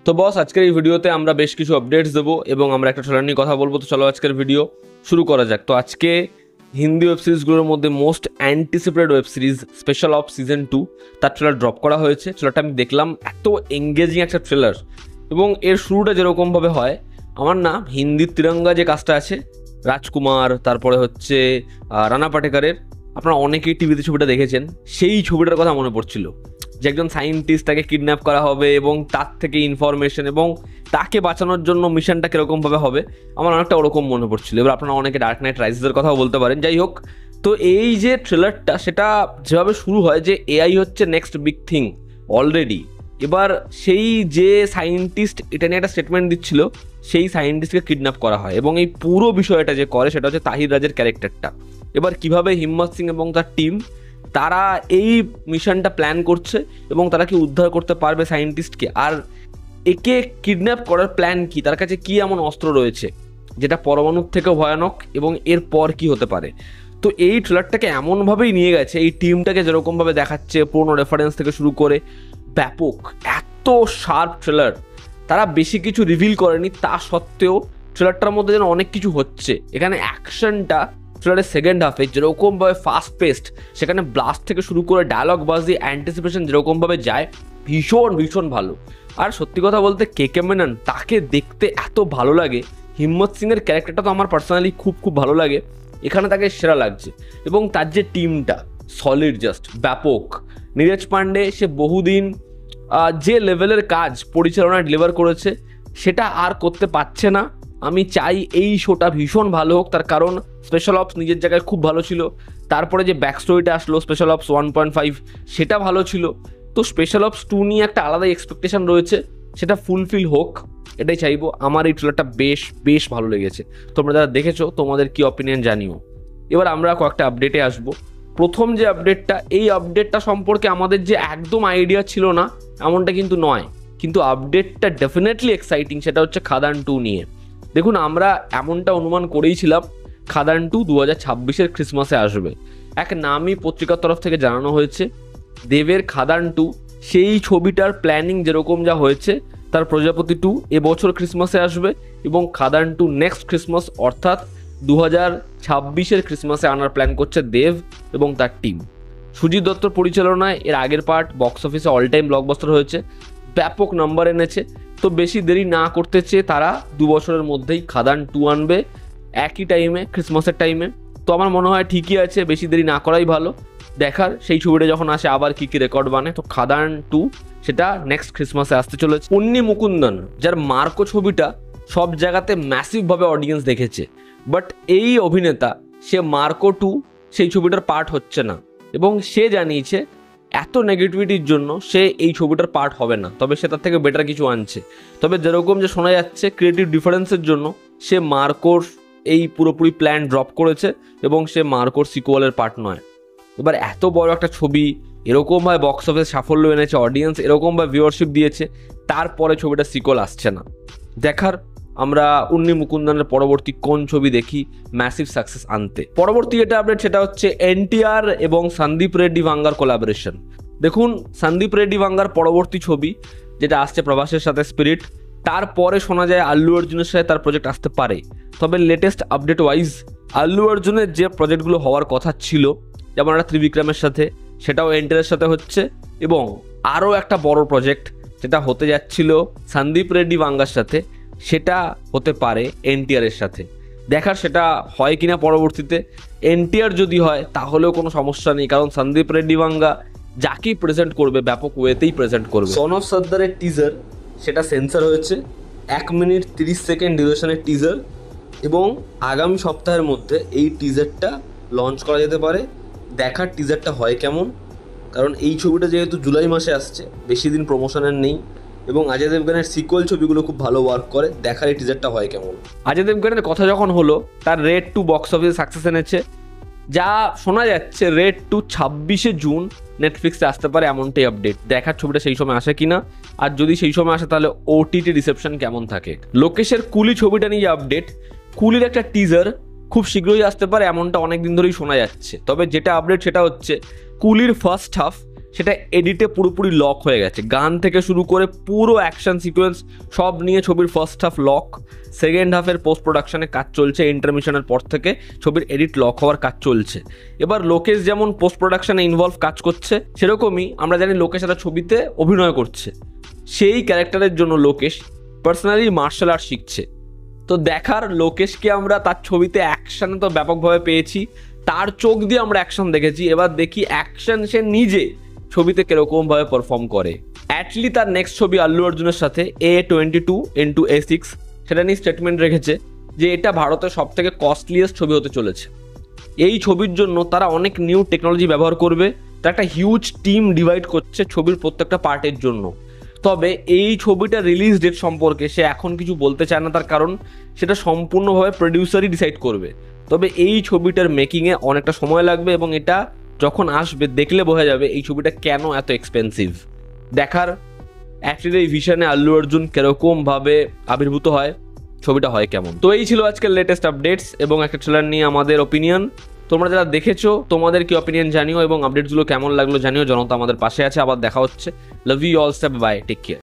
তো বস, আজকের এই ভিডিওতে আমরা বেশ কিছু আপডেটস দেবো এবং আমরা একটা ট্রেলার নিয়ে কথা বলবো। তো চলো আজকের ভিডিও শুরু করা যাক। তো আজকে হিন্দি ওয়েব সিরিজগুলোর মধ্যে most anticipated web series Special Ops season 2 তার ট্রেলার ড্রপ করা হয়েছে। ট্রেলারটা আমি দেখলাম, এত এঙ্গেজিং একটা ট্রেলার এবং এর শুরুটা যেরকমভাবে হয়, আমার না হিন্দির তিরঙ্গা যে কাজটা আছে রাজকুমার, তারপরে হচ্ছে রানা পাটেকারের, আপনারা অনেকেই টিভিতে ছবিটা দেখেছেন, সেই ছবিটার কথা মনে পড়ছিল যে একজন সায়েন্টিস্ট, তাকে কিডন্যাপ করা হবে এবং তার থেকে ইনফরমেশন এবং তাকে বাঁচানোর জন্য মিশনটা কীরকমভাবে হবে, আমার অনেকটা ওরকম মনে পড়ছিল। এবার আপনারা অনেকে ডার্ক নাইট রাইজেসের কথাও বলতে পারেন। যাই হোক, তো এই যে ট্রেলারটা সেটা যেভাবে শুরু হয় যে এআই হচ্ছে নেক্সট বিগ থিং অলরেডি, এবার সেই যে সায়েন্টিস্ট এটা নিয়ে একটা স্টেটমেন্ট দিচ্ছিল, সেই সায়েন্টিস্টকে কিডন্যাপ করা হয় এবং এই পুরো বিষয়টা যে করে সেটা হচ্ছে তাহির রাজের ক্যারেক্টারটা। এবার কিভাবে হিম্মত সিং এবং তার টিম তারা এই মিশনটা প্ল্যান করছে এবং তারা কি উদ্ধার করতে পারবে সায়েন্টিস্টকে, আর একে কিডন্যাপ করার প্ল্যান কি, তার কাছে কি এমন অস্ত্র রয়েছে যেটা পরমাণুর থেকেও ভয়ানক এবং এরপর কি হতে পারে। তো এই ট্রেলারটাকে এমনভাবেই নিয়ে গেছে, এই টিমটাকে যেরকমভাবে দেখাচ্ছে পুরোনো রেফারেন্স থেকে শুরু করে, ব্যাপক এত শার্প ট্রেলার। তারা বেশি কিছু রিভিল করেনি, তা সত্ত্বেও ট্রেলারটার মধ্যে যেন অনেক কিছু হচ্ছে। এখানে অ্যাকশনটা ট্রেলারের সেকেন্ড হাফে যেরকমভাবে ফাস্ট পেস্ট, সেখানে ব্লাস্ট থেকে শুরু করে ডায়লগ বাজি, অ্যান্টিসিপেশন যেরকমভাবে যায়, ভীষণ ভীষণ ভালো। আর সত্যি কথা বলতে কে মেনন, তাকে দেখতে এত ভালো লাগে। হিম্মত সিংয়ের ক্যারেক্টারটা তো আমার পার্সোনালি খুব খুব ভালো লাগে, এখানে তাকে সেরা লাগছে। এবং তার যে টিমটা সলিড, জাস্ট ব্যাপক। নীরজ পান্ডে সে বহুদিন যে লেভেলের কাজ পরিচালনা ডেলিভার করেছে সেটা আর করতে পারছে না। আমি চাই এই শোটা ভীষণ ভালো হোক, তার কারণ স্পেশাল অপস নিজের জায়গায় খুব ভালো ছিল, তারপরে যে ব্যাক স্টোরিটা আসলো স্পেশাল অপস 1.5 সেটা ভালো ছিল। তো স্পেশাল অপস 2 নিয়ে একটা আলাদা এক্সপেকটেশন রয়েছে, সেটা ফুলফিল হোক এটাই চাইবো। আমার এই ট্রেলারটা বেশ বেশ ভালো লেগেছে। তোমরা যারা দেখেছো তোমাদের কি অপিনিয়ন জানিও। এবার আমরা কয়েকটা আপডেটে আসবো। প্রথম যে আপডেটটা, এই আপডেটটা সম্পর্কে আমাদের যে একদম আইডিয়া ছিল না এমনটা কিন্তু নয়, কিন্তু আপডেটটা ডেফিনেটলি এক্সাইটিং। সেটা হচ্ছে খাদান 2 নিয়ে। দেখুন, আমরা এমনটা অনুমান করেইছিলাম খাদান 2 2026-এর ক্রিসমাসে আসবে। এক নামী পত্রিকার তরফ থেকে জানানো হয়েছে দেবের খাদান 2 সেই ছবিটার প্ল্যানিং যেরকম যা হয়েছে, তার প্রজাপতি 2 এবছর ক্রিসমাসে আসবে এবং খাদান 2 নেক্সট ক্রিসমাস অর্থাৎ 2026-এর ক্রিসমাসে আনার প্ল্যান করছে দেব এবং তার টিম। সুজিত দত্তর পরিচালনায় এর আগের পার্ট বক্স অফিসে অল টাইম ব্লকবাস্টার হয়েছে, ব্যাপক নাম্বার এনেছে। তো বেশি দেরি না করতে চেয়ে তারা 2 বছরের মধ্যেই খাদান 2 আনবে একই টাইমে, ক্রিসমাসের টাইমে। তো আমার মনে হয় ঠিকই আছে, বেশি দেরি না করাই ভালো। দেখার সেই ছবিটা যখন আসে আবার কি কি রেকর্ড বানে। তো খাদান 2 সেটা নেক্সট ক্রিসমাসে আসতে চলেছে। উন্নি মুকুন্দন, যার মার্কো ছবিটা সব জায়গাতে ম্যাসিভভাবে অডিয়েন্স দেখেছে, বাট এই অভিনেতা সে মার্কো 2 সেই ছবিটার পার্ট হচ্ছে না এবং সে জানিয়েছে এত নেগেটিভিটির জন্য সে এই ছবিটার পার্ট হবে না, তবে সে তার থেকে বেটার কিছু আনছে। তবে যেরকম যে শোনা যাচ্ছে ক্রিয়েটিভ ডিফারেন্সের জন্য সে মার্কোর এই পুরোপুরি প্ল্যান ড্রপ করেছে এবং সে মার্কোর সিকুয়ালের পার্ট নয়। এবার এত বড় একটা ছবি এরকমভাবে বক্স অফিস সাফল্য এনেছে, অডিয়েন্স এরকমভাবে ভিউয়ারশিপ দিয়েছে, তারপরে ছবিটা সিকুয়াল আসছে না। দেখার আমরা উন্নি মুকুন্দনের পরবর্তী কোন ছবি দেখি ম্যাসিভ সাকসেস আনতে। পরবর্তী যেটা আপডেট সেটা হচ্ছে এনটিআর এবং সন্দীপ রেড্ডি ভাঙ্গার কোলাবোরেশন। দেখুন, সন্দীপ রেড্ডি ভাঙ্গার পরবর্তী ছবি যেটা আসছে প্রভাসের সাথে স্পিরিট, তারপরে শোনা যায় আল্লু অর্জুনের সাথে তার প্রজেক্ট আসতে পারে। তবে লেটেস্ট আপডেট ওয়াইজ আল্লু অর্জুনের যে প্রজেক্টগুলো হওয়ার কথা ছিল, যেমন একটা ত্রিবিক্রমের সাথে, সেটাও এনটিআরের সাথে হচ্ছে, এবং আরও একটা বড় প্রজেক্ট যেটা হতে যাচ্ছিল সন্দীপ রেড্ডি ভাঙ্গার সাথে, সেটা হতে পারে এনটিআরের সাথে। দেখার সেটা হয় কিনা পরবর্তীতে। এনটিআর যদি হয় তাহলেও কোনো সমস্যা নেই, কারণ সন্দীপ রেড্ডি ভাঙ্গা যাকেই প্রেজেন্ট করবে ব্যাপক ওয়েতেই প্রেজেন্ট করবে। সন অফ সর্দারের টিজার সেটা সেন্সার হয়েছে, 1 মিনিট 30 সেকেন্ড ডিউরেশনের টিজার, এবং আগামী সপ্তাহের মধ্যে এই টিজারটা লঞ্চ করা যেতে পারে। দেখার টিজারটা হয় কেমন, কারণ এই ছবিটা যেহেতু জুলাই মাসে আসছে, বেশি দিন প্রমোশনের নেই এবং অজয় দেবগনের সিকুয়েল ছবিগুলো খুব ভালো ওয়ার্ক করে। দেখার এই টিজারটা হয় কেমন। অজয় দেবগনের কথা যখন হলো, তার রেড 2 বক্স অফিসে সাকসেস এনেছে, যা শোনা যাচ্ছে রেড 2 26শে জুন নেটফ্লিক্সে আসতে পারে এমনটাই আপডেট। দেখার ছবিটা সেই সময় আসে কিনা, আর যদি সেই সময় আসে তাহলে ওটিটি রিসেপশন কেমন থাকে। লোকেশের কুলি ছবিটা নিয়ে আপডেট, কুলির একটা টিজার খুব শীঘ্রই আসতে পারে এমনটা অনেক দিন ধরেই শোনা যাচ্ছে। তবে যেটা আপডেট সেটা হচ্ছে কুলির ফার্স্ট হাফ সেটা এডিটে পুরোপুরি লক হয়ে গেছে। গান থেকে শুরু করে পুরো অ্যাকশন সিকোয়েন্স সব নিয়ে ছবির ফার্স্ট হাফ লক, সেকেন্ড হাফের পোস্ট প্রোডাকশনে কাজ চলছে, ইন্টারমিশনের পর থেকে ছবির এডিট লক হওয়ার কাজ চলছে। এবার লোকেশ যেমন পোস্ট প্রোডাকশনে ইনভলভ কাজ করছে, সেরকমই আমরা জানি লোকেশ একটা ছবিতে অভিনয় করছে। সেই ক্যারেক্টারের জন্য লোকেশ পার্সোনালি মার্শাল আর্ট শিখছে। তো দেখার লোকেশকে আমরা তার ছবিতে অ্যাকশানে তো ব্যাপকভাবে পেয়েছি, তার চোখ দিয়ে আমরা অ্যাকশন দেখেছি, এবার দেখি অ্যাকশন সে নিজে ছবিতে কিরকমভাবে পারফর্ম করে। অ্যাটলি তার নেক্সট ছবি আল্লু অর্জুনের সাথে A22 × A6 সেটা নিয়ে স্টেটমেন্ট রেখেছে যে এটা ভারতের সব থেকে কস্টলিয়েস্ট ছবি হতে চলেছে। এই ছবির জন্য তারা অনেক নিউ টেকনোলজি ব্যবহার করবে, তারা একটা হিউজ টিম ডিভাইড করছে ছবির প্রত্যেকটা পার্টের জন্য। তবে এই ছবিটা রিলিজ ডেট সম্পর্কে সে এখন কিছু বলতে চায় না, তার কারণ সেটা সম্পূর্ণভাবে প্রডিউসারই ডিসাইড করবে। তবে এই ছবিটার মেকিংয়ে অনেকটা সময় লাগবে এবং এটা যখন আসবে দেখলে বোঝা যাবে এই ছবিটা কেন এত এক্সপেন্সিভ। দেখার অ্যাকচুয়ালি এই ভিশনে আল্লু অর্জুন কিরকমভাবে আবির্ভূত হয়, ছবিটা হয় কেমন। তো এই ছিল আজকের লেটেস্ট আপডেটস এবং একটা ট্রেলার নিয়ে আমাদের ওপিনিয়ন। তোমরা যারা দেখেছো তোমাদের কি অপিনিয়ন জানিও এবং আপডেটসগুলো কেমন লাগলো জানিও। জনতা আমাদের পাশে আছে, আবার দেখা হচ্ছে। Love you all, step by, take care.